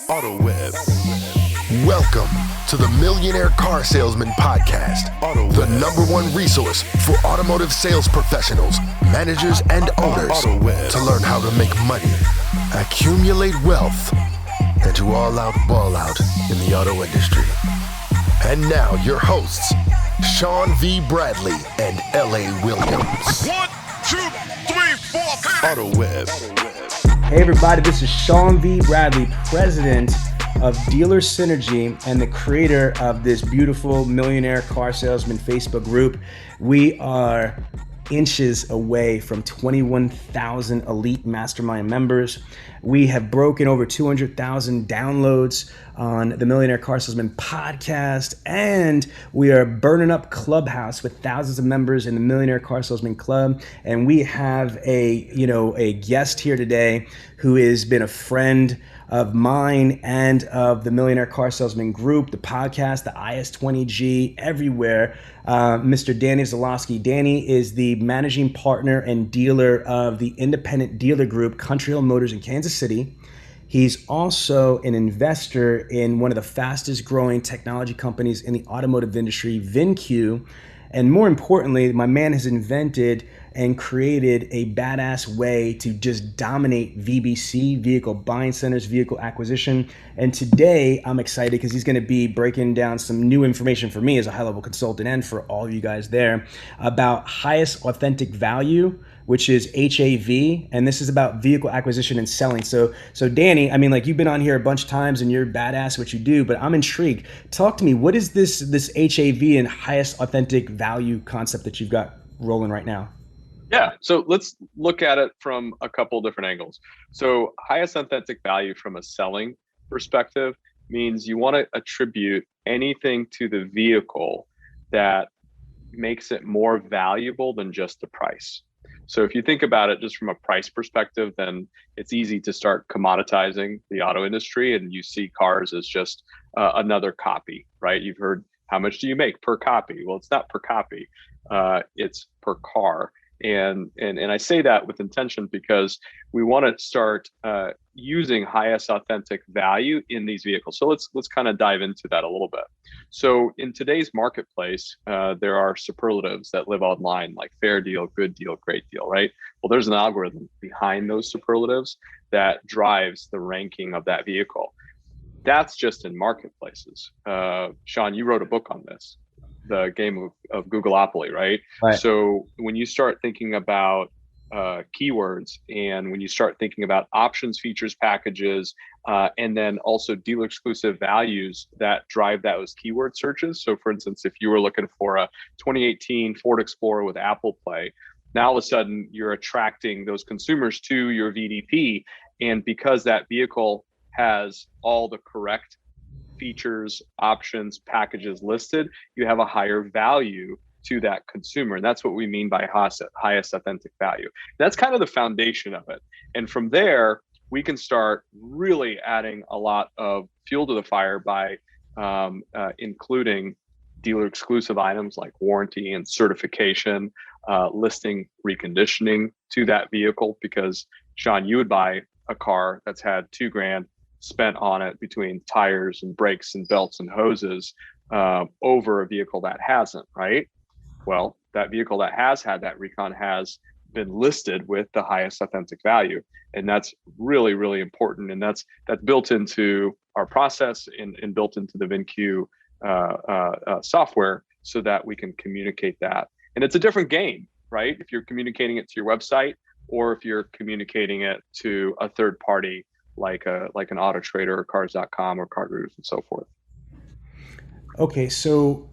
Autoweb. Welcome to the Millionaire Car Salesman Podcast, the #1 resource for automotive sales professionals, managers, and owners to learn how to make money, accumulate wealth, and to all out ball out in the auto industry. And now your hosts, Sean V. Bradley and L.A. Williams. 1, 2, 3, 4, 5. Autoweb. Hey everybody, this is Sean V. Bradley, president of Dealer Synergy and the creator of this beautiful Millionaire Car Salesman Facebook group. We are inches away from 21,000 elite mastermind members. We have broken over 200,000 downloads on the Millionaire Car Salesman Podcast, and we are burning up Clubhouse with thousands of members in the Millionaire Car Salesman Club. And we have a guest here today who has been a friend of mine and of the Millionaire Car Salesman Group, the podcast, the IS20G, everywhere. Mr. Danny Zaslavsky. Danny is the managing partner and dealer of the independent dealer group, Country Hill Motors in Kansas City. He's also an investor in one of the fastest growing technology companies in the automotive industry, VinCue. And more importantly, my man has invented and created a badass way to just dominate VBC, vehicle buying centers, vehicle acquisition. And today I'm excited because he's going to be breaking down some new information for me as a high-level consultant and for all of you guys there about highest authentic value, which is HAV, and this is about vehicle acquisition and selling. So Danny, I mean, like, you've been on here a bunch of times and you're badass at what you do, but I'm intrigued. Talk to me, what is this HAV and highest authentic value concept that you've got rolling right now? Yeah, so let's look at it from a couple different angles. So highest authentic value from a selling perspective means you want to attribute anything to the vehicle that makes it more valuable than just the price. So if you think about it just from a price perspective, then it's easy to start commoditizing the auto industry, and you see cars as just another copy, right? You've heard, how much do you make per copy? Well, it's not per copy, it's per car. And I say that with intention because we want to start using highest authentic value in these vehicles. So let's kind of dive into that a little bit. So in today's marketplace, there are superlatives that live online, like fair deal, good deal, great deal, right? Well, there's an algorithm behind those superlatives that drives the ranking of that vehicle. That's just in marketplaces. Sean, you wrote a book on this, the game of Googleopoly, right? So when you start thinking about keywords, and when you start thinking about options, features, packages, and then also dealer exclusive values that drive those keyword searches. So for instance, if you were looking for a 2018 Ford Explorer with Apple Play, now all of a sudden you're attracting those consumers to your VDP. And because that vehicle has all the correct features, options, packages listed, you have a higher value to that consumer. And that's what we mean by highest authentic value. That's kind of the foundation of it. And from there, we can start really adding a lot of fuel to the fire by including dealer exclusive items like warranty and certification, listing reconditioning to that vehicle. Because Sean, you would buy a car that's had $2,000 spent on it between tires and brakes and belts and hoses over a vehicle that hasn't, right? Well, that vehicle that has had that recon has been listed with the highest authentic value. And that's really, really important. And that's built into our process and built into the VinCue software so that we can communicate that. And it's a different game, right? If you're communicating it to your website, or if you're communicating it to a third party like an Auto Trader or Cars.com or CarGurus and so forth. Okay, so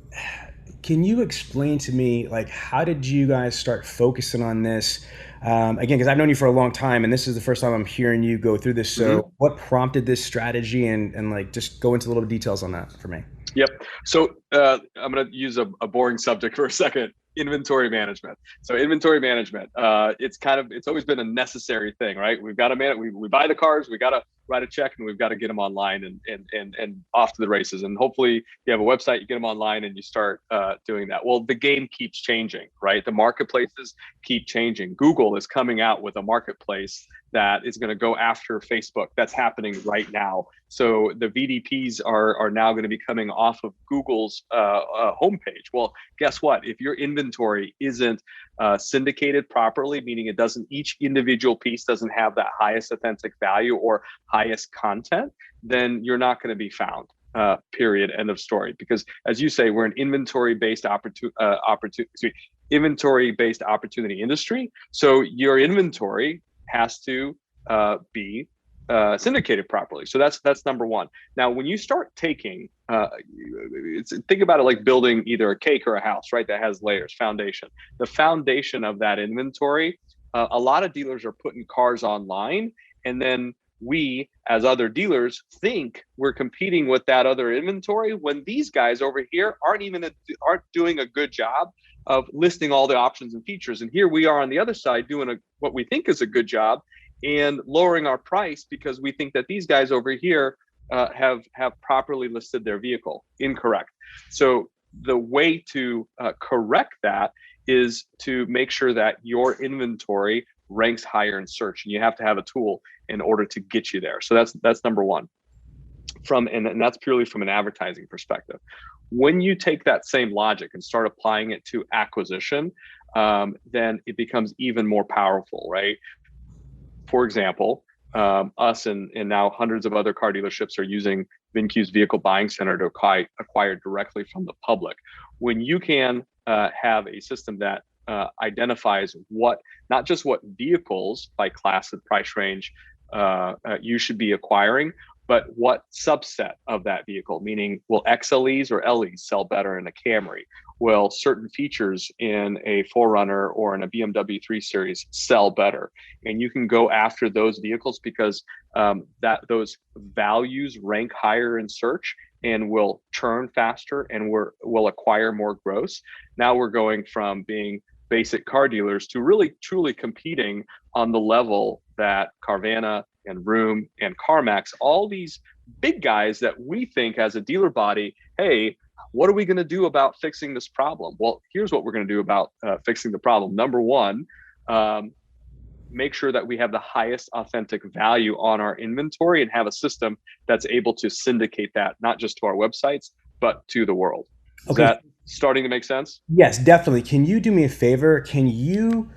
can you explain to me, like, how did you guys start focusing on this? Again, because I've known you for a long time, and this is the first time I'm hearing you go through this. So what prompted this strategy, and like, just go into a little details on that for me. Yep. So I'm going to use a boring subject for a second. Inventory management. So inventory management, it's always been a necessary thing, right? We've got to manage, we buy the cars, we got to write a check and we've got to get them online and off to the races. And hopefully you have a website, you get them online and you start doing that. Well, the game keeps changing, right? The marketplaces keep changing. Google is coming out with a marketplace that is going to go after Facebook. That's happening right now. So the VDPs are now going to be coming off of Google's homepage. Well, guess what? If your inventory isn't syndicated properly, meaning each individual piece doesn't have that highest authentic value or highest content, then you're not going to be found. Period. End of story. Because as you say, we're an inventory-based inventory-based opportunity industry. So your inventory has to be syndicated properly. So that's number one. Now, when you start taking, think about it like building either a cake or a house, right? That has layers, foundation. The foundation of that inventory, a lot of dealers are putting cars online, and then we, as other dealers, think we're competing with that other inventory when these guys over here aren't doing a good job of listing all the options and features. And here we are on the other side doing what we think is a good job and lowering our price because we think that these guys over here have properly listed their vehicle. Incorrect. So the way to correct that is to make sure that your inventory ranks higher in search, and you have to have a tool in order to get you there. So that's number one. And that's purely from an advertising perspective. When you take that same logic and start applying it to acquisition, then it becomes even more powerful, right? For example, us and now hundreds of other car dealerships are using VinCue's Vehicle Buying Center to acquire directly from the public. When you can have a system that identifies not just what vehicles by class and price range you should be acquiring, but what subset of that vehicle, meaning will XLEs or LEs sell better in a Camry? Will certain features in a 4Runner or in a BMW 3 Series sell better? And you can go after those vehicles because those values rank higher in search and will churn faster and will acquire more gross. Now we're going from being basic car dealers to really truly competing on the level that Carvana and Vroom and CarMax, all these big guys that we think as a dealer body, hey, what are we going to do about fixing this problem? Well, here's what we're going to do about fixing the problem. Number one, make sure that we have the highest authentic value on our inventory and have a system that's able to syndicate that, not just to our websites, but to the world. Is that starting to make sense? Yes, definitely. Can you do me a favor? Can you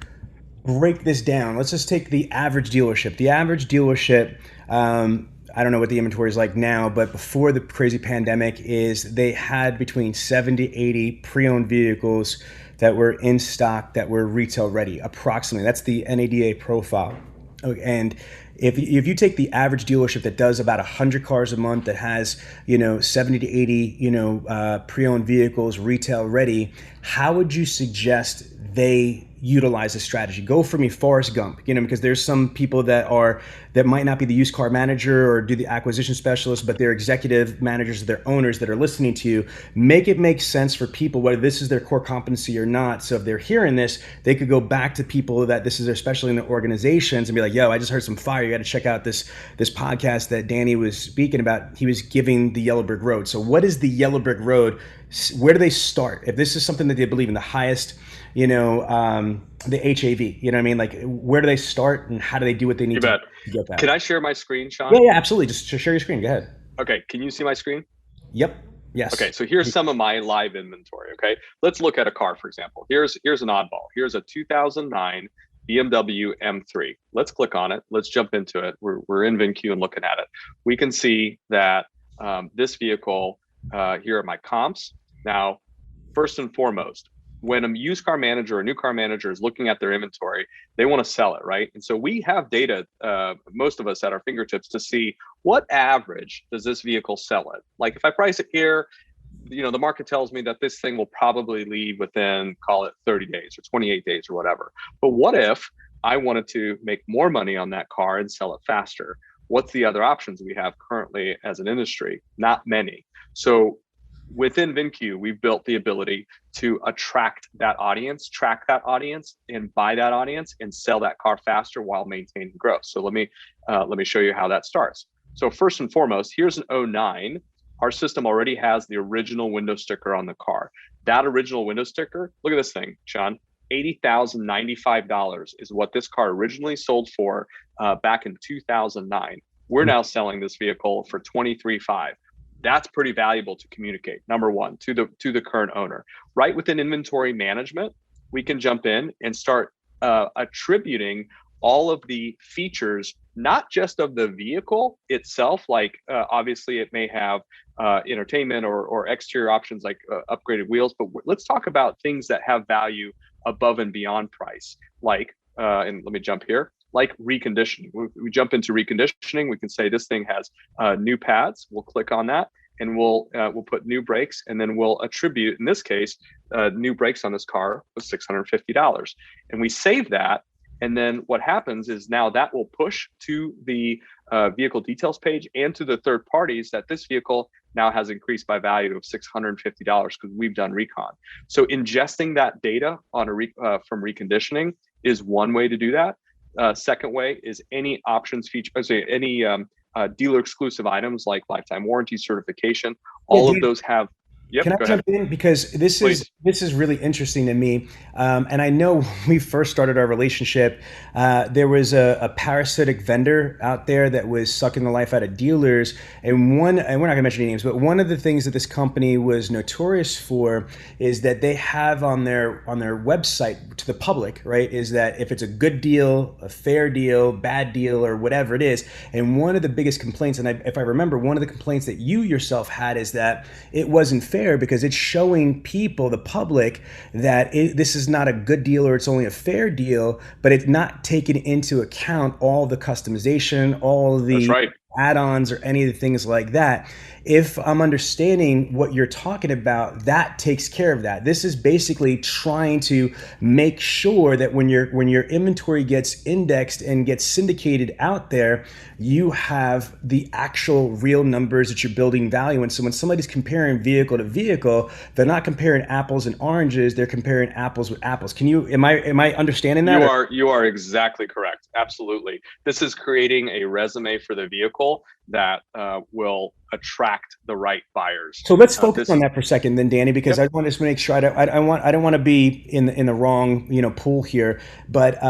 break this down? Let's just take the average dealership. The average dealership, I don't know what the inventory is like now, but before the crazy pandemic they had between 70 to 80 pre-owned vehicles that were in stock that were retail ready, approximately. That's the NADA profile. And if you take the average dealership that does about 100 cars a month, that has 70 to 80 pre-owned vehicles retail ready, how would you suggest they utilize a strategy? Go for me, Forrest Gump, because there's some people that might not be the used car manager or do the acquisition specialist, but they're executive managers, they're owners that are listening to you. Make it make sense for people, whether this is their core competency or not. So if they're hearing this, they could go back to people that this is their specialty in their organizations and be like, yo, I just heard some fire. You got to check out this podcast that Danny was speaking about. He was giving the Yellow Brick Road. So what is the Yellow Brick Road? Where do they start? If this is something that they believe in, the highest, the HAV, you know what I mean? Like, where do they start and how do they do what they need to get that? Can I share my screen, Sean? Yeah, absolutely. Just share your screen. Go ahead. Okay. Can you see my screen? Yep. Yes. Okay. So here's some of my live inventory. Okay. Let's look at a car, for example. Here's an oddball. Here's a 2009 BMW M3. Let's click on it. Let's jump into it. We're in VinCue and looking at it. We can see that this vehicle, here are my comps. Now, first and foremost, when a used car manager or a new car manager is looking at their inventory, they want to sell it, right? And so we have data, most of us at our fingertips, to see what average does this vehicle sell at. Like if I price it here, the market tells me that this thing will probably leave within, call it 30 days or 28 days or whatever. But what if I wanted to make more money on that car and sell it faster? What's the other options we have currently as an industry? Not many. So within VinCue, we've built the ability to attract that audience, track that audience, and buy that audience and sell that car faster while maintaining growth. So let me show you how that starts. So first and foremost, here's an '09. Our system already has the original window sticker on the car. That original window sticker, look at this thing, Sean, $80,095 is what this car originally sold for back in 2009. We're now selling this vehicle for $23,500. That's pretty valuable to communicate. Number one, to the current owner. Right within inventory management, we can jump in and start attributing all of the features, not just of the vehicle itself, like obviously it may have entertainment or exterior options like upgraded wheels, but let's talk about things that have value above and beyond price, like, and let me jump here, like reconditioning. We jump into reconditioning. We can say this thing has new pads. We'll click on that and we'll put new brakes, and then we'll attribute, in this case, new brakes on this car was $650. And we save that. And then what happens is now that will push to the vehicle details page and to the third parties that this vehicle now has increased by value of $650 because we've done recon. So ingesting that data on from reconditioning is one way to do that. Second way is any options feature, any dealer exclusive items like lifetime warranty, certification. All of those have. Yep, can I jump in? Because this is really interesting to me. And I know when we first started our relationship, there was a parasitic vendor out there that was sucking the life out of dealers. And we're not gonna mention any names, but one of the things that this company was notorious for is that they have on their website to the public, right, is that if it's a good deal, a fair deal, bad deal, or whatever it is. And one of the biggest complaints, and if I remember, one of the complaints that you yourself had is that it wasn't fair because it's showing people, the public, that this is not a good deal or it's only a fair deal, but it's not taking into account all the customization, all the add-ons or any of the things like that. If I'm understanding what you're talking about, that takes care of that. This is basically trying to make sure that when your inventory gets indexed and gets syndicated out there, you have the actual real numbers that you're building value in. So when somebody's comparing vehicle to vehicle, they're not comparing apples and oranges, they're comparing apples with apples. Am I understanding that? You are exactly correct. Absolutely. This is creating a resume for the vehicle that will attract the right buyers. So let's focus on that for a second, then, Danny, because I want to make sure I don't want to be in the wrong pool here. But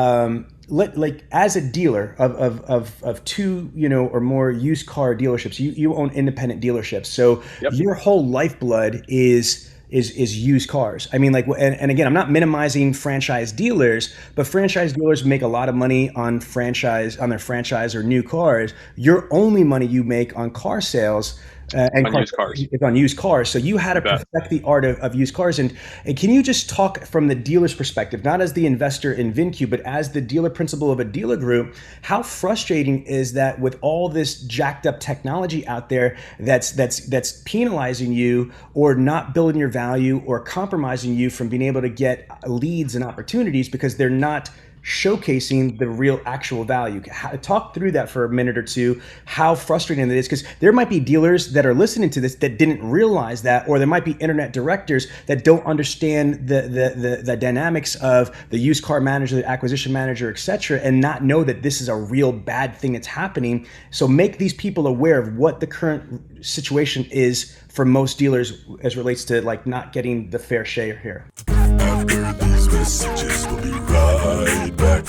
like as a dealer of two or more used car dealerships, you own independent dealerships. So your whole lifeblood is used cars. I mean, like, and again, I'm not minimizing franchise dealers, but franchise dealers make a lot of money on their franchise or new cars. Your only money you make on car sales on used cars. So you had to perfect the art of used cars. And can you just talk from the dealer's perspective, not as the investor in VinCue, but as the dealer principal of a dealer group, how frustrating is that with all this jacked up technology out there that's penalizing you or not building your value or compromising you from being able to get leads and opportunities because they're not showcasing the real actual value? Talk through that for a minute or two, how frustrating it is, because there might be dealers that are listening to this that didn't realize that, or there might be internet directors that don't understand the dynamics of the used car manager, the acquisition manager, etc., and not know that this is a real bad thing that's happening. So make these people aware of what the current situation is for most dealers as relates to like not getting the fair share here. After these messages, we'll be right back.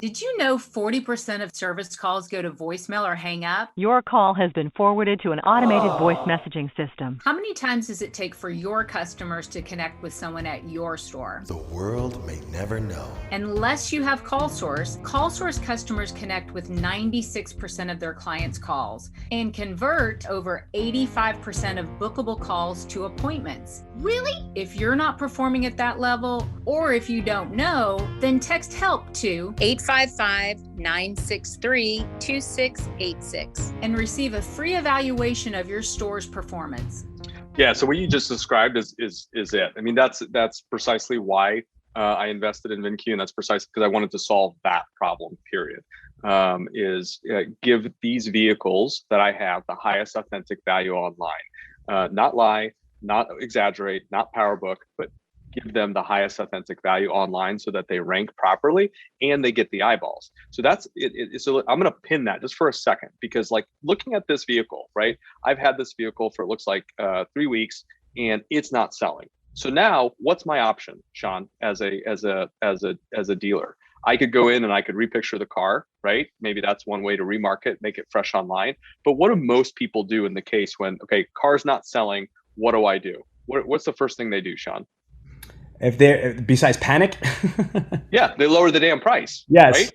Did you know 40% of service calls go to voicemail or hang up? Your call has been forwarded to an automated voice messaging system. How many times does it take for your customers to connect with someone at your store? The world may never know. Unless you have CallSource customers connect with 96% of their clients' calls and convert over 85% of bookable calls to appointments. Really? If you're not performing at that level, or if you don't know, then text HELP to 855-963-2686 and receive a free evaluation of your store's performance. Yeah, so what you just described is it. I mean, that's precisely why I invested in VinCue, and that's precisely because I wanted to solve that problem, period. Give these vehicles that I have the highest authentic value online. Not lie, not exaggerate, not PowerBook, but give them the highest authentic value online so that they rank properly and they get the eyeballs. So that's it. So I'm going to pin that just for a second, because like looking at this vehicle, right? I've had this vehicle for, it looks like 3 weeks and it's not selling. So now what's my option, Sean, as a dealer? I could go in and I could repicture the car, right? Maybe that's one way to remarket, make it fresh online. But what do most people do in the case when, okay, car's not selling, what do I do? What's the first thing they do, Sean? If they're, besides panic? Yeah, they lower the damn price. Yes. Right?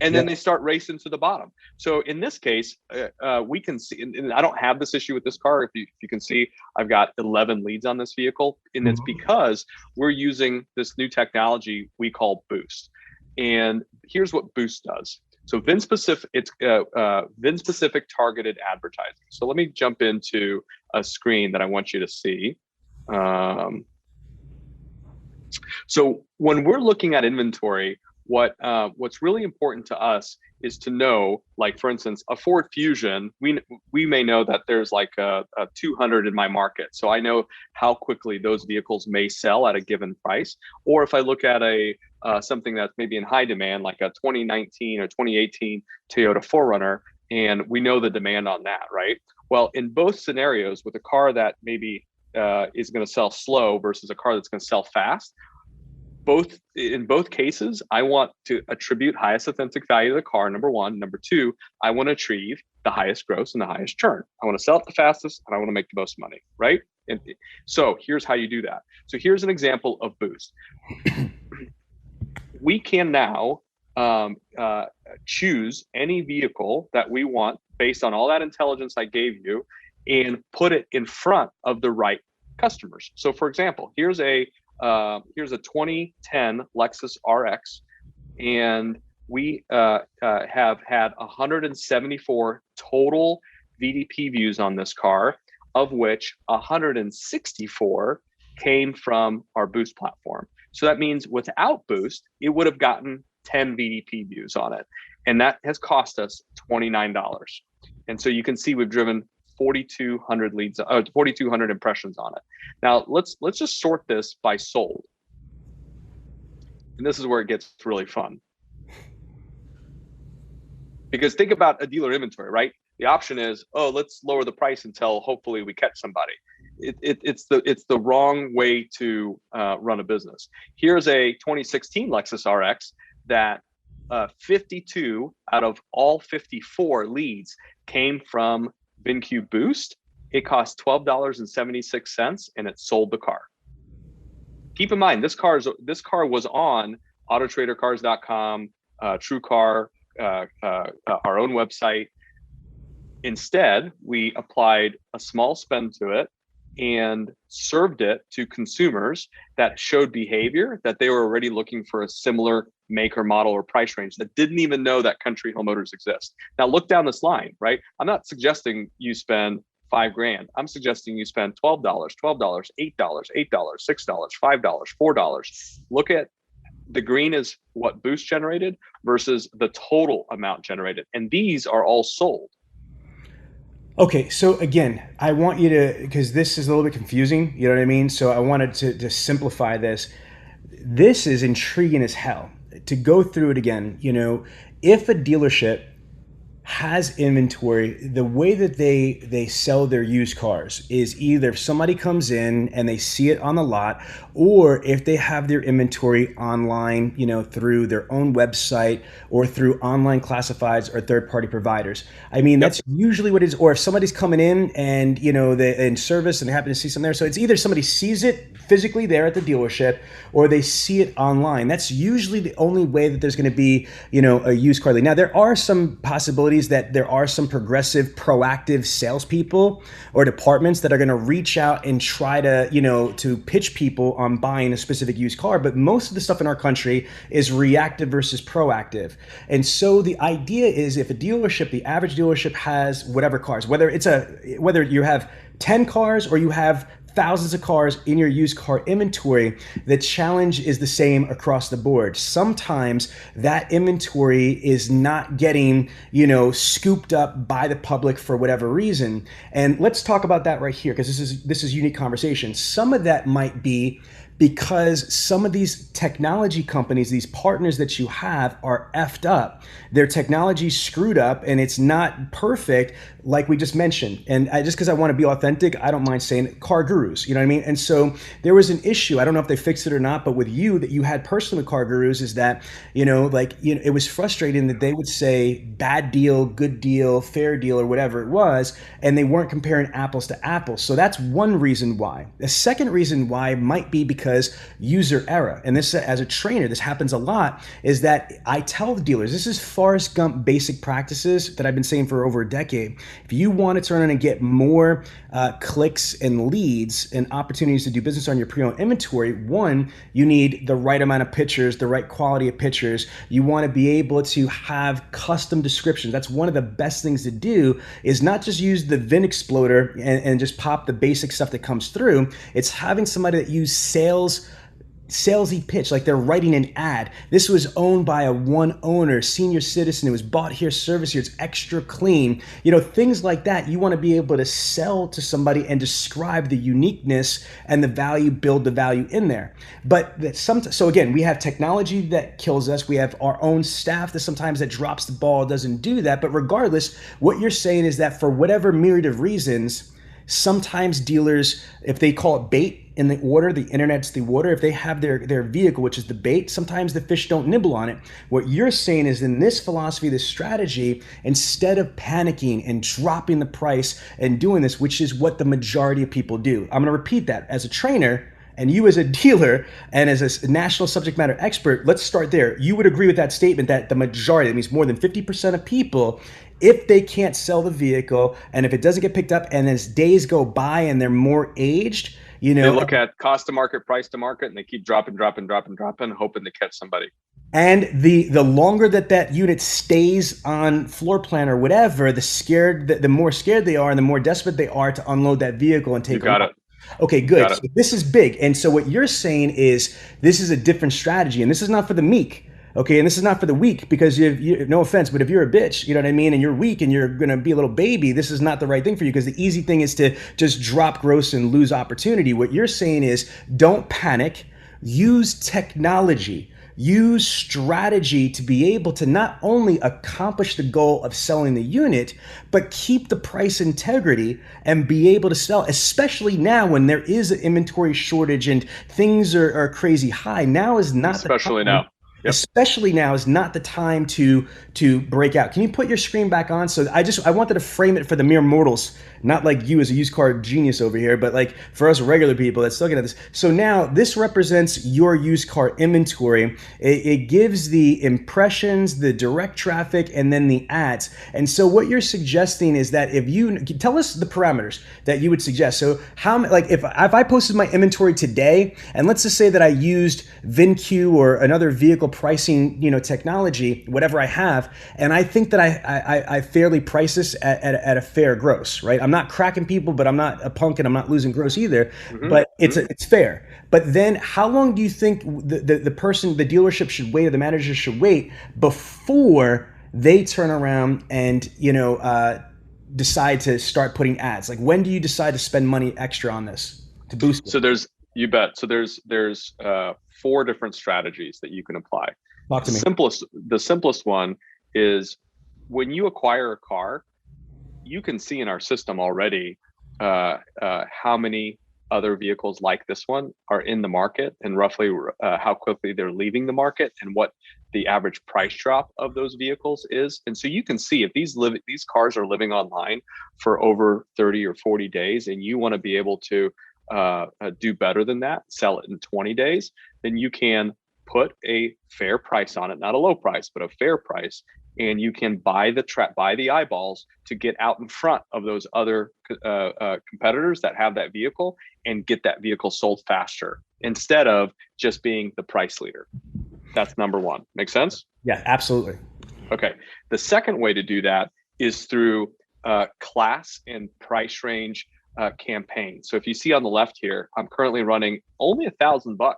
And then they start racing to the bottom. So in this case, we can see, and I don't have this issue with this car. If you can see, I've got 11 leads on this vehicle, and it's because we're using this new technology we call Boost. And here's what Boost does. So VIN specific, it's VIN specific targeted advertising. So let me jump into a screen that I want you to see. So when we're looking at inventory, what's really important to us is to know, like for instance, a Ford Fusion, we may know that there's like a 200 in my market. So I know how quickly those vehicles may sell at a given price. Or if I look at something that's maybe in high demand, like a 2019 or 2018 Toyota 4Runner, and we know the demand on that, right? Well, in both scenarios, with a car that maybe is going to sell slow versus a car that's going to sell fast, in both cases, I want to attribute highest authentic value to the car, number one. Number two, I want to achieve the highest gross and the highest churn. I want to sell it the fastest and I want to make the most money, right? And so here's how you do that. So here's an example of Boost. We can now choose any vehicle that we want based on all that intelligence I gave you and put it in front of the right customers. So for example, here's a 2010 Lexus RX, and we have had 174 total VDP views on this car, of which 164 came from our Boost platform. So that means without Boost, it would have gotten 10 VDP views on it, and that has cost us $29. And so you can see we've driven 4,200 leads, 4,200 impressions on it. Now let's just sort this by sold, and this is where it gets really fun. Because think about a dealer inventory, right? The option is, oh, let's lower the price until hopefully we catch somebody. It's the wrong way to run a business. Here's a 2016 Lexus RX that 52 out of all 54 leads came from VinCue Boost. It cost $12.76 and it sold the car. Keep in mind, this car was on autotradercars.com, TrueCar, our own website. Instead, we applied a small spend to it and served it to consumers that showed behavior that they were already looking for a similar make or model or price range, that didn't even know that Country Home Motors exists. Now look down this line, right? I'm not suggesting you spend $5,000. I'm suggesting you spend $12, $8, $8, $6, $5, $4. Look at the green is what Boost generated versus the total amount generated. And these are all sold. Okay, so again, I want you to, because this is a little bit confusing, you know what I mean? So I wanted to simplify this. This is intriguing as hell. To go through it again, you know, if a dealership has inventory, the way that they sell their used cars is either if somebody comes in and they see it on the lot, or if they have their inventory online, you know, through their own website or through online classifieds or third-party providers. I mean, that's usually what it is. Or if somebody's coming in and, you know, they're in service and they happen to see something there. So it's either somebody sees it physically there at the dealership or they see it online. That's usually the only way that there's going to be, you know, a used car lead. Now, there are some possibilities that there are some progressive, proactive salespeople or departments that are going to reach out and try to, you know, to pitch people on buying a specific used car. But most of the stuff in our country is reactive versus proactive. And so the idea is, if a dealership, the average dealership has whatever cars, whether you have 10 cars or you have thousands of cars in your used car inventory, the challenge is the same across the board. Sometimes that inventory is not getting, you know, scooped up by the public for whatever reason. And let's talk about that right here, because this is unique conversation. Some of that might be because some of these technology companies, these partners that you have are effed up. Their technology's screwed up and it's not perfect, like we just mentioned. And just because I want to be authentic, I don't mind saying it, car gurus, you know what I mean? And so there was an issue, I don't know if they fixed it or not, but with you that you had personally with car gurus is that, it was frustrating that they would say bad deal, good deal, fair deal, or whatever it was, and they weren't comparing apples to apples. So that's one reason why. The second reason why might be because user error. And this, as a trainer, this happens a lot, is that I tell the dealers, this is Forrest Gump basic practices that I've been saying for over a decade. If you want to turn on and get more clicks and leads and opportunities to do business on your pre-owned inventory, one, you need the right amount of pictures, the right quality of pictures. You want to be able to have custom descriptions. That's one of the best things to do, is not just use the VIN exploder and just pop the basic stuff that comes through. It's having somebody that use salesy pitch, like they're writing an ad. This was owned by a one owner, senior citizen. It was bought here, service here. It's extra clean. Things like that. You want to be able to sell to somebody and describe the uniqueness and the value, build the value in there. But so again, we have technology that kills us. We have our own staff that sometimes that drops the ball, doesn't do that. But regardless, what you're saying is that for whatever myriad of reasons, sometimes dealers, if they call it bait in the order, the internet's the water, if they have their vehicle, which is the bait, sometimes the fish don't nibble on it. What you're saying is, in this philosophy, this strategy, instead of panicking and dropping the price and doing this, which is what the majority of people do. I'm going to repeat that. As a trainer, and you as a dealer and as a national subject matter expert, let's start there. You would agree with that statement that the majority, that means more than 50% of people, if they can't sell the vehicle and if it doesn't get picked up and as days go by and they're more aged, they look at cost to market, price to market, and they keep dropping, hoping to catch somebody. And the longer that unit stays on floor plan or whatever, the more scared they are and the more desperate they are to unload that vehicle and take it. You got it. Okay, good. So this is big. And so what you're saying is this is a different strategy, and this is not for the meek. Okay, and this is not for the weak, because you no offense, but if you're a bitch, you know what I mean, and you're weak and you're gonna be a little baby, this is not the right thing for you, because the easy thing is to just drop gross and lose opportunity. What you're saying is, don't panic, use technology, use strategy to be able to not only accomplish the goal of selling the unit, but keep the price integrity and be able to sell, especially now when there is an inventory shortage and things are crazy high. Now is not especially now. Yep. Especially now is not the time to break out. Can you put your screen back on? So I wanted to frame it for the mere mortals, not like you as a used car genius over here, but like for us regular people that's looking at this. So now this represents your used car inventory. It gives the impressions, the direct traffic, and then the ads. And so what you're suggesting is that if you tell us the parameters that you would suggest. So if I posted my inventory today, and let's just say that I used VinCue or another vehicle pricing, technology, whatever I have, and I think that I fairly price this at a fair gross, right? I'm not cracking people, but I'm not a punk and I'm not losing gross either. But it's fair. But then, how long do you think the person, the dealership should wait, or the manager should wait before they turn around and decide to start putting ads? Like, when do you decide to spend money extra on this to boost it? So there's 4 different strategies that you can apply. Talk to me. The simplest one is, when you acquire a car, you can see in our system already how many other vehicles like this one are in the market, and roughly how quickly they're leaving the market, and what the average price drop of those vehicles is. And so you can see if these cars are living online for over 30 or 40 days, and you want to be able to do better than that, sell it in 20 days, then you can put a fair price on it, not a low price, but a fair price. And you can buy the eyeballs to get out in front of those other competitors that have that vehicle, and get that vehicle sold faster, instead of just being the price leader. That's number 1. Make sense? Yeah, absolutely. Okay. The second way to do that is through class and price range campaign. So if you see on the left here, I'm currently running only $1,000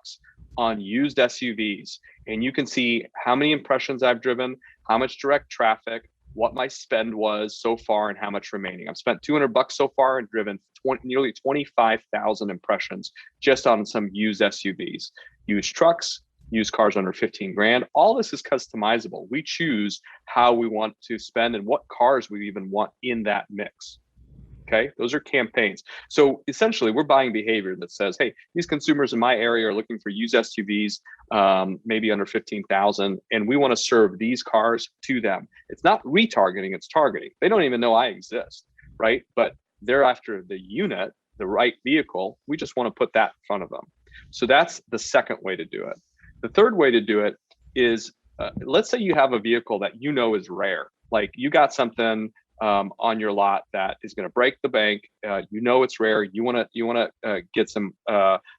on used SUVs, and you can see how many impressions I've driven, how much direct traffic, what my spend was so far and how much remaining. I've spent $200 so far and driven nearly 25,000 impressions just on some used SUVs, used trucks, used cars under 15 grand. All this is customizable. We choose how we want to spend and what cars we even want in that mix. Okay, those are campaigns. So essentially, we're buying behavior that says, hey, these consumers in my area are looking for used SUVs, maybe under 15,000, and we want to serve these cars to them. It's not retargeting, it's targeting. They don't even know I exist, right? But they're after the unit, the right vehicle. We just want to put that in front of them. So that's the second way to do it. The third way to do it is, let's say you have a vehicle that you know is rare. Like you got something on your lot that is going to break the bank. You know it's rare. You want to get some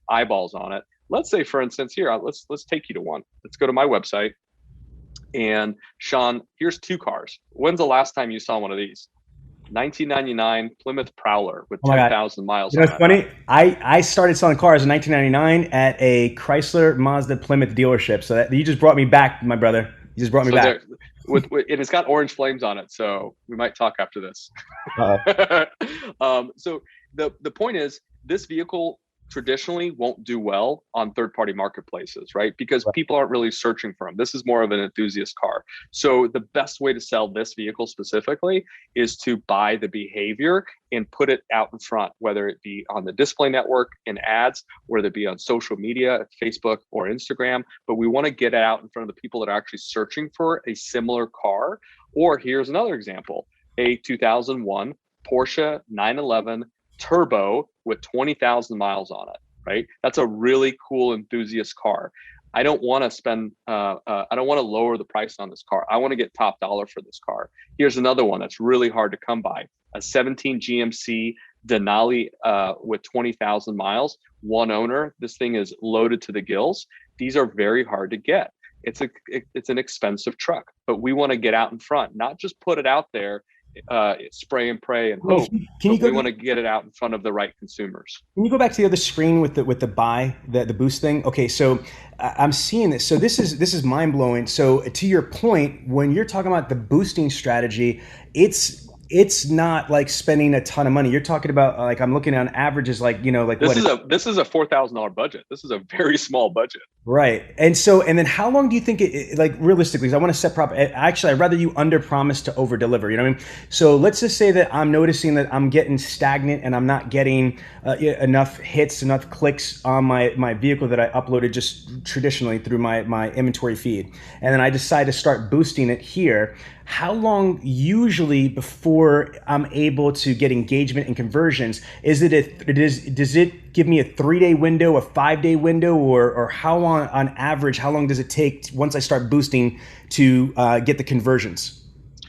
eyeballs on it. Let's say, for instance, here, let's take you to one. Let's go to my website. And Sean, here's two cars. When's the last time you saw one of these? 1999 Plymouth Prowler with 10,000 miles. You know, it's funny. I started selling cars in 1999 at a Chrysler Mazda Plymouth dealership. So that, you just brought me back, my brother. You just brought me back. And it's got orange flames on it, so we might talk after this. So the point is, this vehicle traditionally won't do well on third-party marketplaces, right? Because people aren't really searching for them. This is more of an enthusiast car. So the best way to sell this vehicle specifically is to buy the behavior and put it out in front, whether it be on the display network in ads, whether it be on social media, Facebook or Instagram. But we want to get it out in front of the people that are actually searching for a similar car. Or here's another example, a 2001 Porsche 911 Turbo with 20,000 miles on it, right? That's a really cool enthusiast car. I don't want to spend, I don't want to lower the price on this car. I want to get top dollar for this car. Here's another one that's really hard to come by, a 17 GMC Denali with 20,000 miles, one owner. This thing is loaded to the gills. These are very hard to get. It's an expensive truck, but we want to get out in front, not just put it out there, spray and pray and hope. We want to get it out in front of the right consumers. Can you go back to the other screen with the buy, the boost thing? Okay, so I'm seeing this. So this is mind blowing. So to your point, when you're talking about the boosting strategy, it's not like spending a ton of money. You're talking about like, I'm looking on averages, like, you know, like this is a $4,000 budget. This is a very small budget. Right. And then how long do you think it like realistically, because I want to set proper, actually, I'd rather you under promise to over deliver, you know what I mean? So let's just say that I'm noticing that I'm getting stagnant and I'm not getting enough hits, enough clicks on my vehicle that I uploaded just traditionally through my inventory feed. And then I decide to start boosting it here. How long usually before I'm able to get engagement and conversions? Does it give me a 3-day window, a 5-day window, or how long on average, how long does it take once I start boosting to get the conversions?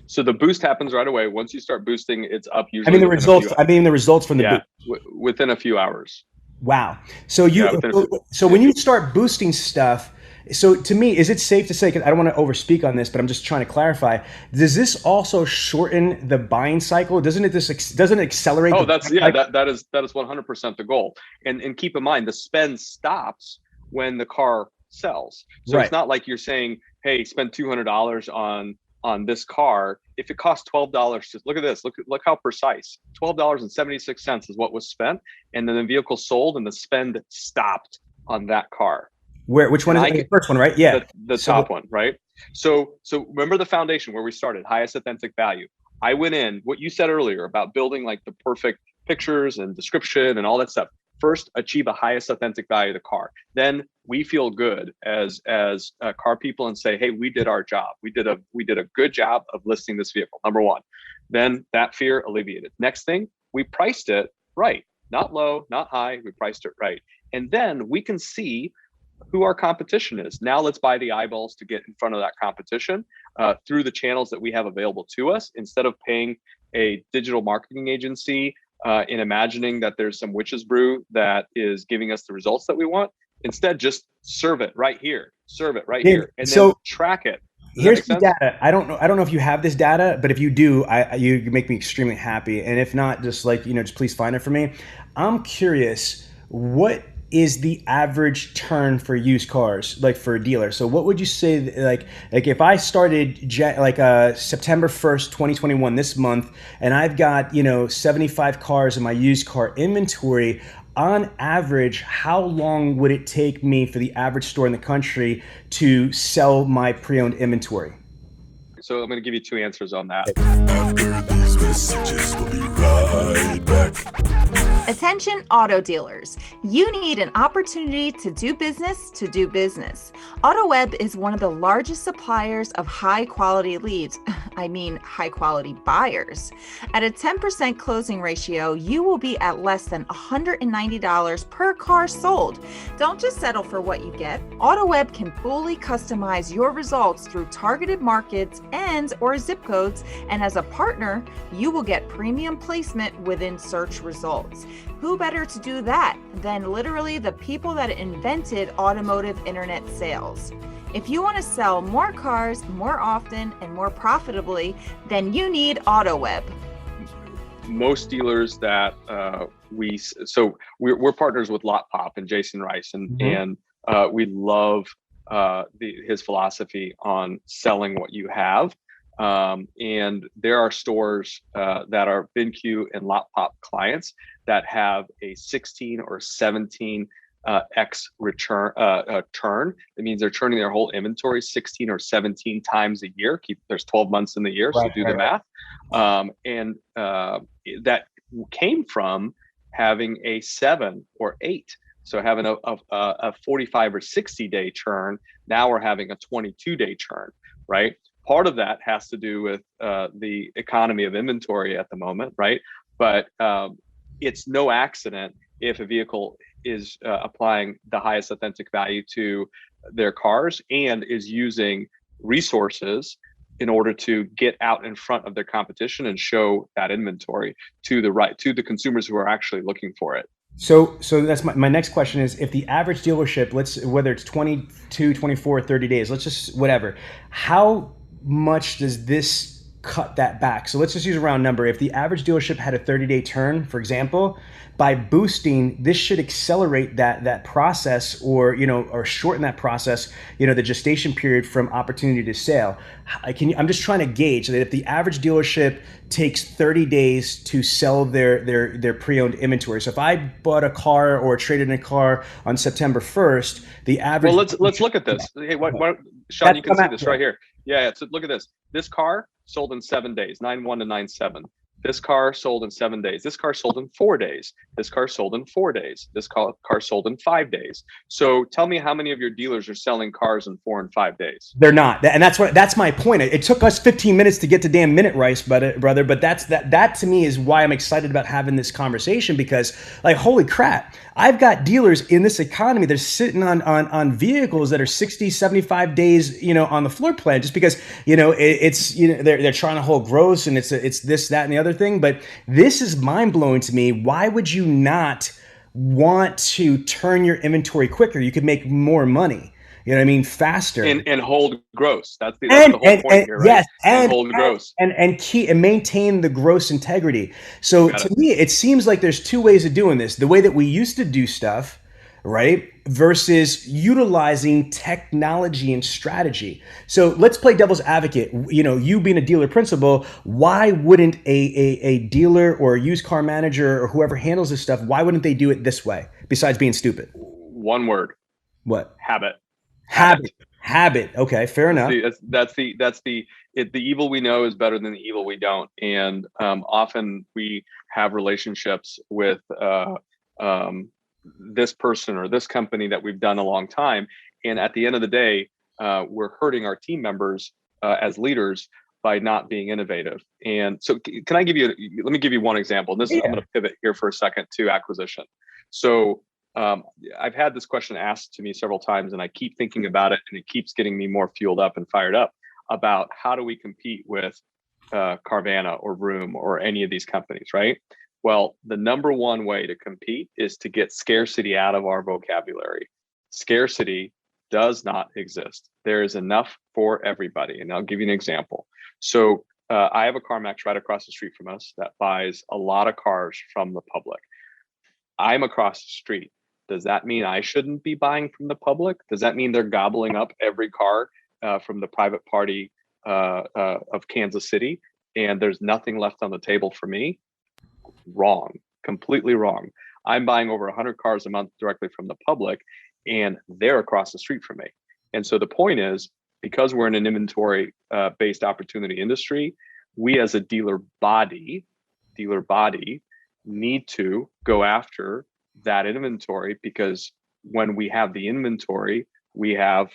So the boost happens right away. Once you start boosting, it's up usually. The results from the boost. Within a few hours. Wow. So when you start boosting stuff, so to me, is it safe to say, because I don't want to overspeak on this, but I'm just trying to clarify, does this also shorten the buying cycle? Doesn't it accelerate? Oh, that is 100% the goal. And keep in mind, the spend stops when the car sells. So It's not like you're saying, hey, spend $200 on this car. If it costs $12, just look at this. Look how precise. $12.76 is what was spent, and then the vehicle sold, and the spend stopped on that car. Which one is the first one, right? Yeah. The top one, right? So remember the foundation where we started, highest authentic value. I went in, what you said earlier about building like the perfect pictures and description and all that stuff. First, achieve a highest authentic value of the car. Then we feel good as car people and say, hey, we did our job. We did a good job of listing this vehicle, number one. Then that fear alleviated. Next thing, we priced it right. Not low, not high. We priced it right. And then we can see who our competition is. Now let's buy the eyeballs to get in front of that competition through the channels that we have available to us, instead of paying a digital marketing agency and imagining that there's some witch's brew that is giving us the results that we want. Instead, just serve it right here, here, and then track it. Here's the data. I don't know if you have this data, but if you do, you make me extremely happy. And if not, just please find it for me. I'm curious, what is the average turn for used cars, like for a dealer? So what would you say, like if I started September 1st, 2021, this month, and I've got, 75 cars in my used car inventory, on average, how long would it take me for the average store in the country to sell my pre-owned inventory? So I'm going to give you two answers on that. After these messages, we'll be right back. Attention auto dealers. You need an opportunity to do business. Autoweb is one of the largest suppliers of high quality leads. I mean, high quality buyers. At a 10% closing ratio, you will be at less than $190 per car sold. Don't just settle for what you get. Autoweb can fully customize your results through targeted markets and/or zip codes, and as a partner, you will get premium placement within search results. Who better to do that than literally the people that invented automotive internet sales? If you want to sell more cars more often and more profitably, then you need Autoweb. Most dealers that we're partners with Lot Pop and Jason Rice, and we love his philosophy on selling what you have. And there are stores that are VinCue and Lot Pop clients that have a 16 or 17 X return turn. That means they're turning their whole inventory 16 or 17 times a year. There's 12 months in the year, so do the math. And that came from having a 7 or 8. So having a 45 or 60 day churn, now we're having a 22-day churn, right? Part of that has to do with the economy of inventory at the moment, right? But it's no accident if a vehicle is applying the highest authentic value to their cars and is using resources in order to get out in front of their competition and show that inventory to the consumers who are actually looking for it. So that's my next question is, if the average dealership, whether it's 22, 24, 30 days, let's just whatever, how much does this cut that back? So let's just use a round number. If the average dealership had a 30-day turn, for example, by boosting, this should accelerate that process, or shorten that process, the gestation period from opportunity to sale. I'm just trying to gauge that if the average dealership takes 30 days to sell their pre-owned inventory. So if I bought a car or traded in a car on September 1st, the average. Well, let's look at this. Hey, Sean, you can see this right here. Yeah. So look at this. This car sold in 7 days, 9/1 to 9/7. This car sold in 7 days. This car sold in 4 days. This car sold in 4 days. This car sold in 5 days. So tell me how many of your dealers are selling cars in 4 and 5 days? They're not. And that's my point. It took us 15 minutes to get to damn Minute Rice, brother. But that to me is why I'm excited about having this conversation, because like, holy crap, I've got dealers in this economy that are sitting on vehicles that are 60, 75 days, on the floor plan, just because, they're trying to hold gross, and it's this, that, and the other thing. But this is mind blowing to me. Why would you not want to turn your inventory quicker? You could make more money. You know what I mean? Faster and hold gross. That's the whole point here, right? Yes, and hold gross and key and maintain the gross integrity. So to me, it seems like there's two ways of doing this: the way that we used to do stuff, right, versus utilizing technology and strategy. So let's play devil's advocate. You being a dealer principal, why wouldn't a dealer or a used car manager or whoever handles this stuff? Why wouldn't they do it this way? Besides being stupid. One word. What? Habit. Okay, fair enough. That's the evil we know is better than the evil we don't. And often we have relationships with this person or this company that we've done a long time, and at the end of the day, we're hurting our team members as leaders by not being innovative. And so, let me give you one example. I'm going to pivot here for a second to acquisition. So I've had this question asked to me several times, and I keep thinking about it, and it keeps getting me more fueled up and fired up about how do we compete with Carvana or Vroom or any of these companies, right? Well, the number one way to compete is to get scarcity out of our vocabulary. Scarcity does not exist. There is enough for everybody. And I'll give you an example. So I have a CarMax right across the street from us that buys a lot of cars from the public. I'm across the street. Does that mean I shouldn't be buying from the public? Does that mean they're gobbling up every car from the private party of Kansas City, and there's nothing left on the table for me? Wrong, completely wrong. I'm buying over 100 cars a month directly from the public, and they're across the street from me. And so the point is, because we're in an inventory based opportunity industry, we as a dealer body need to go after that inventory, because when we have the inventory, we have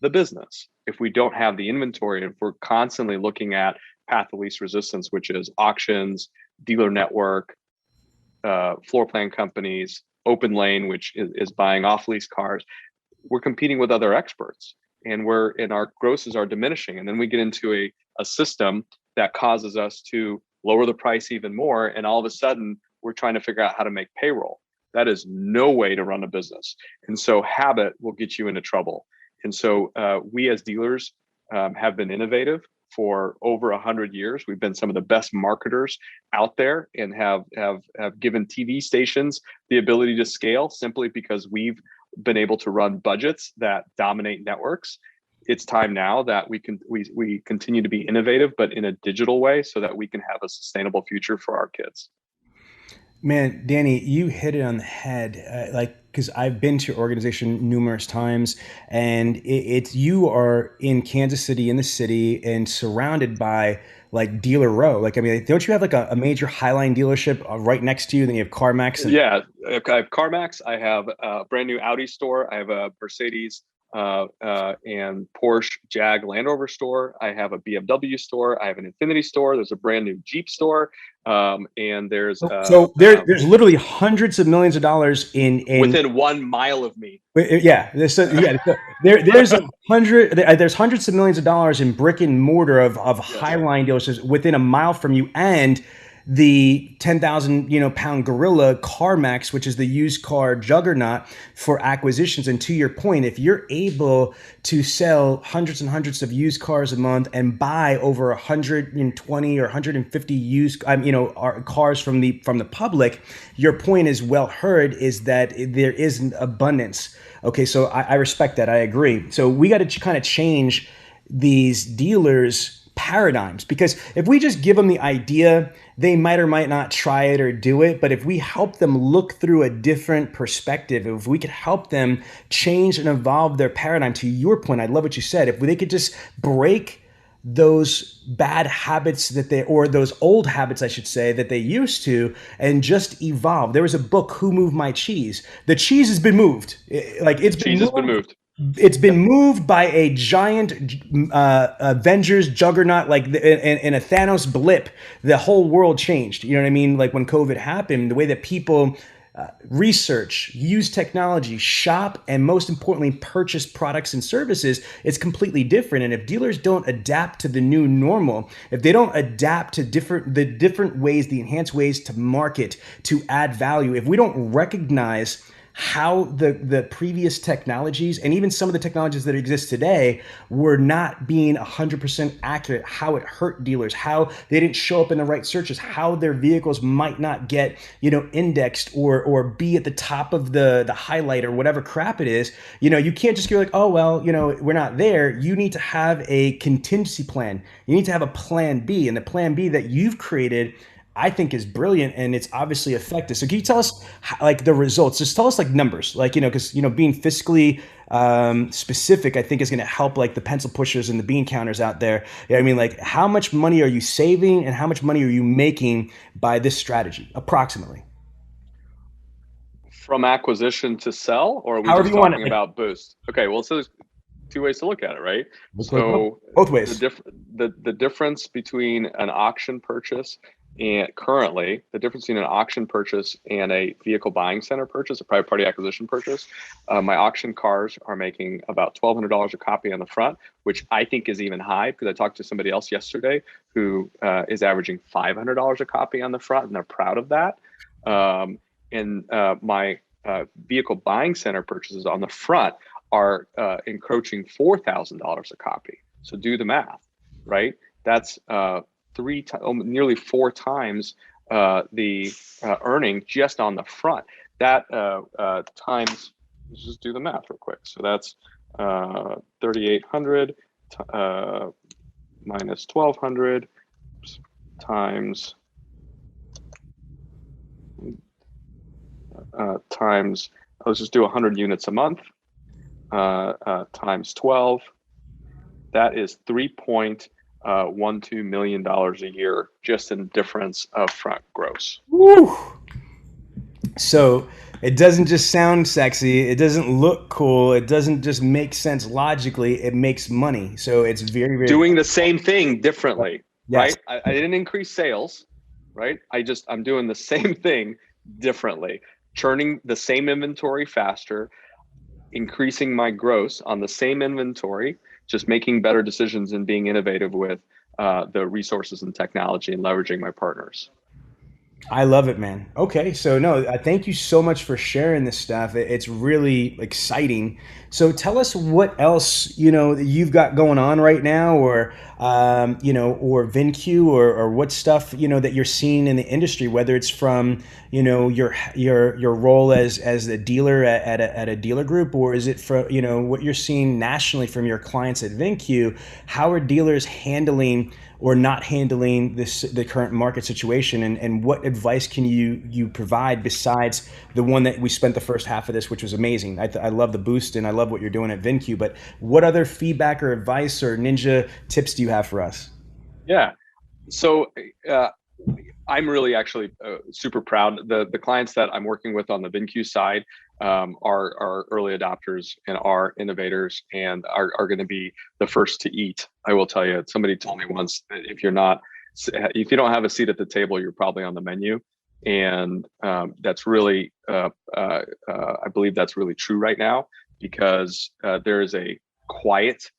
the business. If we don't have the inventory, and if we're constantly looking at path of least resistance, which is auctions, dealer network, floor plan companies, open lane, which is buying off lease cars, we're competing with other experts, and our grosses are diminishing. And then we get into a system that causes us to lower the price even more. And all of a sudden we're trying to figure out how to make payroll. That is no way to run a business. And so habit will get you into trouble. And so we as dealers have been innovative for over 100 years. We've been some of the best marketers out there, and have given TV stations the ability to scale simply because we've been able to run budgets that dominate networks. It's time now that we continue to be innovative, but in a digital way, so that we can have a sustainable future for our kids. Man, Danny, you hit it on the head. Because I've been to your organization numerous times, and it's you are in Kansas City, in the city, and surrounded by like dealer row. Don't you have like a major Highline dealership right next to you? Then you have CarMax. Yeah, I have CarMax. I have a brand new Audi store. I have a Mercedes and Porsche Jag Land Rover store. I have a BMW store. I have an Infiniti store. There's a brand new Jeep store. And there's there's literally hundreds of millions of dollars in within 1 mile of me. Yeah, there's hundreds of millions of dollars in brick and mortar of Highline dealerships within a mile from you, and the 10,000 pound gorilla CarMax, which is the used car juggernaut for acquisitions. And to your point, if you're able to sell hundreds and hundreds of used cars a month and buy over 120 or 150 used cars from the public, your point is well heard, is that there is an abundance. Okay, so I respect that. I agree. So we got to kind of change these dealers' paradigms, because if we just give them the idea, they might or might not try it or do it. But if we help them look through a different perspective, if we could help them change and evolve their paradigm, to your point, I love what you said, if they could just break those bad habits or those old habits, I should say, that they used to, and just evolve. There was a book, Who Moved My Cheese? The cheese has been moved. It's been moved. It's been moved by a giant Avengers juggernaut, in a Thanos blip. The whole world changed. You know what I mean? Like when COVID happened, the way that people research, use technology, shop, and most importantly, purchase products and services, it's completely different. And if dealers don't adapt to the new normal, if they don't adapt to the different ways, the enhanced ways to market, to add value, if we don't recognize how the previous technologies, and even some of the technologies that exist today, were not being 100% accurate, how it hurt dealers, how they didn't show up in the right searches, how their vehicles might not get indexed or be at the top of the highlight or whatever crap it is. You can't just go like, oh well, we're not there. You need to have a contingency plan. You need to have a plan B, and the plan B that you've created, I think, is brilliant, and it's obviously effective. So can you tell us the results? Just tell us numbers, because being fiscally specific, I think, is going to help the pencil pushers and the bean counters out there. How much money are you saving, and how much money are you making by this strategy, approximately? From acquisition to sell, or are we just talking about boost? Okay, well, so there's two ways to look at it, right? So both ways. The difference between an auction purchase and currently the difference between an auction purchase and a vehicle buying center purchase, a private party acquisition purchase, my auction cars are making about $1,200 a copy on the front, which I think is even high, because I talked to somebody else yesterday who is averaging $500 a copy on the front, and they're proud of that. My vehicle buying center purchases on the front are encroaching $4,000 a copy. So do the math, right? That's nearly 4 times the earning just on the front. that times, let's just do the math real quick. So that's 3,800 minus 1,200 times let's just do 100 units a month times 12. That is $3.12 million a year just in difference of front gross. Woo. So it doesn't just sound sexy. It doesn't look cool. It doesn't just make sense logically. It makes money. So it's very, very doing the same thing differently, yes. right? I didn't increase sales, right? I'm doing the same thing differently, churning the same inventory faster, increasing my gross on the same inventory, just making better decisions and being innovative with the resources and technology and leveraging my partners. I love it, man. Okay. So no, thank you so much for sharing this stuff. It's really exciting. So tell us what else, that you've got going on right now, or, or VinCue, or what stuff, that you're seeing in the industry, whether it's from, your role as a dealer at a dealer group, or is it from, what you're seeing nationally from your clients at VinCue? How are dealers handling or not handling the current market situation, and what advice can you provide besides the one that we spent the first half of this, which was amazing? I love the boost and I love what you're doing at VinCue, but what other feedback or advice or ninja tips do you have for us? Yeah, so I'm really actually super proud. The clients that I'm working with on the VinCue side are early adopters and are innovators and are going to be the first to eat. I will tell you, somebody told me once that if you don't have a seat at the table, you're probably on the menu. And that's really, I believe that's really true right now, because there is a quiet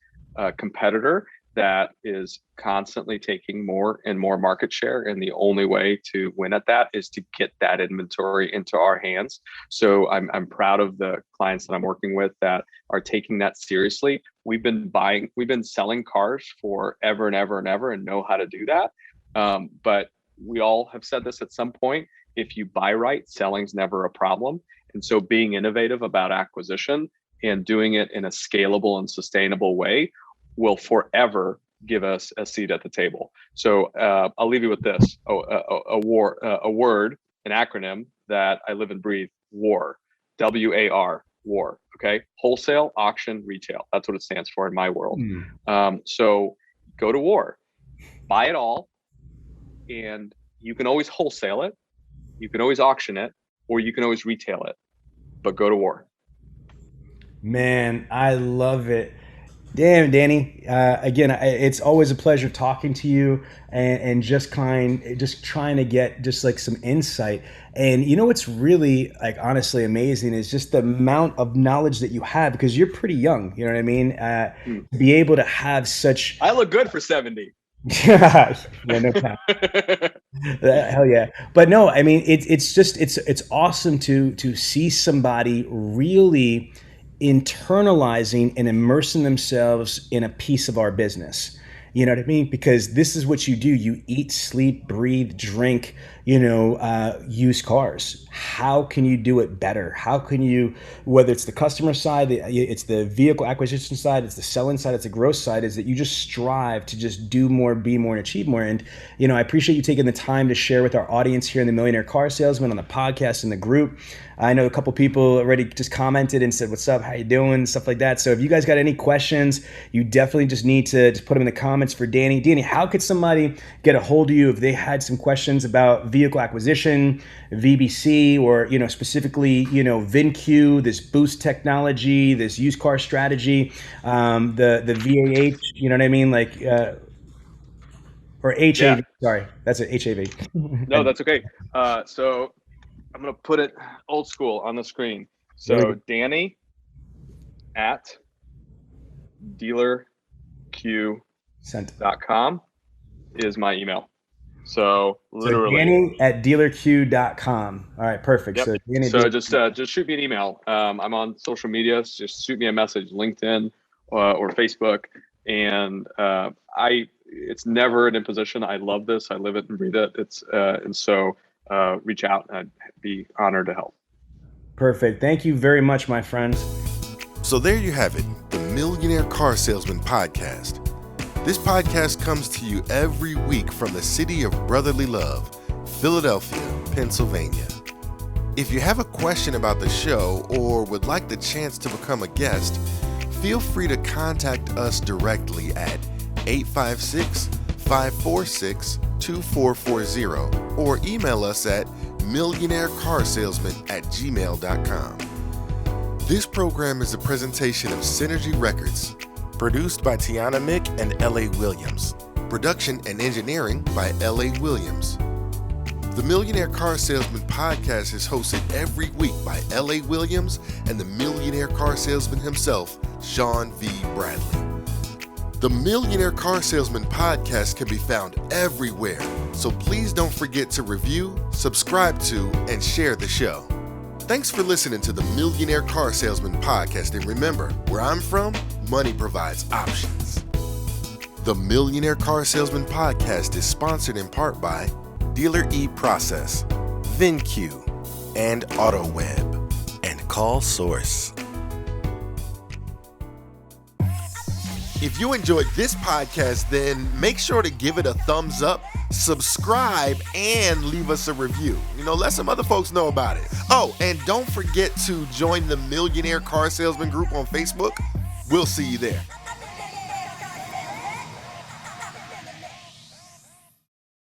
competitor that is constantly taking more and more market share. And the only way to win at that is to get that inventory into our hands. So I'm proud of the clients that I'm working with that are taking that seriously. We've been selling cars for ever and ever and ever and know how to do that. But we all have said this at some point: if you buy right, selling's never a problem. And so being innovative about acquisition and doing it in a scalable and sustainable way will forever give us a seat at the table. So I'll leave you with this: a word, an acronym that I live and breathe: WAR, WAR, WAR. Okay, wholesale, auction, retail. That's what it stands for in my world. So go to war, buy it all, and you can always wholesale it, you can always auction it, or you can always retail it. But go to war. Man, I love it. Damn, Danny. Again, it's always a pleasure talking to you and just trying to get just like some insight. And what's really honestly amazing is just the amount of knowledge that you have, because you're pretty young. You know what I mean? To be able to have such. I look good for 70. Yeah, no problem. Hell yeah. But no, I mean, it's awesome to see somebody really internalizing and immersing themselves in a piece of our business. You know what I mean? Because this is what you do. You eat, sleep, breathe, drink, used cars. How can you do it better? How can you, whether it's the customer side, it's the vehicle acquisition side, it's the selling side, it's the growth side, is that you just strive to just do more, be more, and achieve more. And, I appreciate you taking the time to share with our audience here in the Millionaire Car Salesman, on the podcast, in the group. I know a couple people already just commented and said, "What's up? How you doing?" Stuff like that. So if you guys got any questions, you definitely just need to just put them in the comments for Danny. Danny, how could somebody get a hold of you if they had some questions about vehicle acquisition, VBC, or specifically VinCue, this boost technology, this used car strategy, the VAH, you know what I mean, or HAV? Yeah. Sorry, that's it, HAV. No, that's okay. So I'm going to put it old school on the screen. So Danny at dealerq.com is my email. So literally. Danny at dealerq.com. All right, perfect. Yep. So Danny, just shoot me an email. I'm on social media. So just shoot me a message, LinkedIn or Facebook. And it's never an imposition. I love this. I live it and breathe it. And so reach out, and I'd be honored to help. Perfect. Thank you very much, my friends. So there you have it, the Millionaire Car Salesman Podcast. This podcast comes to you every week from the city of brotherly love, Philadelphia, Pennsylvania. If you have a question about the show or would like the chance to become a guest, feel free to contact us directly at 856-546-2440 or email us at millionairecarsalesman@gmail.com. This program is a presentation of Synergy Records, produced by Tiana Mick and L.A. Williams. Production and engineering by L.A. Williams. The Millionaire Car Salesman Podcast is hosted every week by L.A. Williams and the Millionaire Car Salesman himself, Sean V. Bradley. The Millionaire Car Salesman Podcast can be found everywhere, so please don't forget to review, subscribe to, and share the show. Thanks for listening to the Millionaire Car Salesman Podcast, and remember, where I'm from, money provides options. The Millionaire Car Salesman Podcast is sponsored in part by Dealer E-Process, VinCue, and Autoweb, and Call Source. If you enjoyed this podcast, then make sure to give it a thumbs up, subscribe, and leave us a review. Let some other folks know about it. Oh, and don't forget to join the Millionaire Car Salesman group on Facebook. We'll see you there.